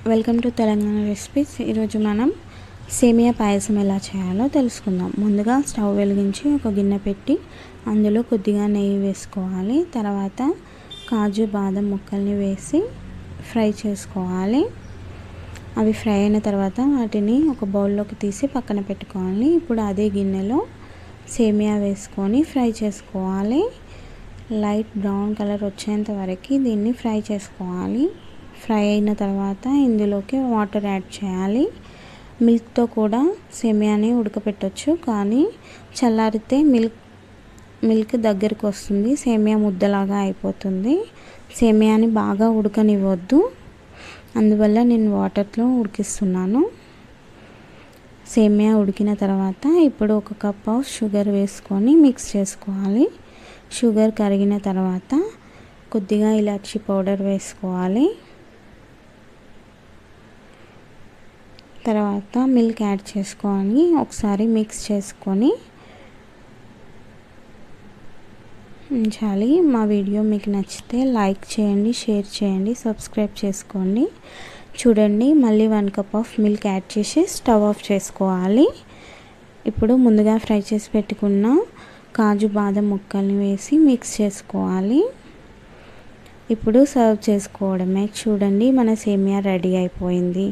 Welcome to Telangana recipes. ఈరోజు మనం సేమియా పాయసం ఎలా చేయాలో తెలుసుకుందాం. ముందుగా స్టవ్ వెలిగించి ఒక గిన్నె పెట్టి అందులో కొద్దిగా నెయ్యి వేసుకోవాలి. తర్వాత కాజు బాదం ముక్కల్ని వేసి ఫ్రై చేసుకోవాలి. అవి ఫ్రై అయిన తర్వాత వాటిని ఒక బౌల్లోకి తీసి పక్కన పెట్టుకోవాలి. ఇప్పుడు అదే గిన్నెలో సేమియా వేసుకొని ఫ్రై చేసుకోవాలి. లైట్ బ్రౌన్ కలర్ వచ్చేంత వరకు దీన్ని ఫ్రై చేసుకోవాలి. ఫ్రై అయిన తర్వాత ఇందులోకి వాటర్ యాడ్ చేయాలి. మిల్క్తో కూడా సేమియాని ఉడకపెట్టవచ్చు, కానీ చల్లారితే మిల్క్ దగ్గరికి వస్తుంది, సేమియా ముద్దలాగా అయిపోతుంది. సేమియాని బాగా ఉడకనివ్వద్దు, అందువల్ల నేను వాటర్లో ఉడికిస్తున్నాను. సేమియా ఉడికిన తర్వాత ఇప్పుడు ఒక కప్ ఆఫ్ షుగర్ వేసుకొని మిక్స్ చేసుకోవాలి. షుగర్ కరిగిన తర్వాత కొద్దిగా ఇలాచీ పౌడర్ వేసుకోవాలి. తర్వాత మిల్క్ యాడ్ చేసుకొని ఒకసారి మిక్స్ చేసుకొని ఉంచాలి. మా వీడియో మీకు నచ్చితే లైక్ చేయండి, షేర్ చేయండి, సబ్స్క్రైబ్ చేసుకోండి. చూడండి, మళ్ళీ 1 కప్ ఆఫ్ మిల్క్ యాడ్ చేసి స్టవ్ ఆఫ్ చేసుకోవాలి. ఇప్పుడు ముందుగా ఫ్రై చేసి పెట్టుకున్న కాజు బాదం ముక్కల్ని వేసి మిక్స్ చేసుకోవాలి. ఇప్పుడు సర్వ్ చేసుకోవడమే. చూడండి, మన సేమియా రెడీ అయిపోయింది.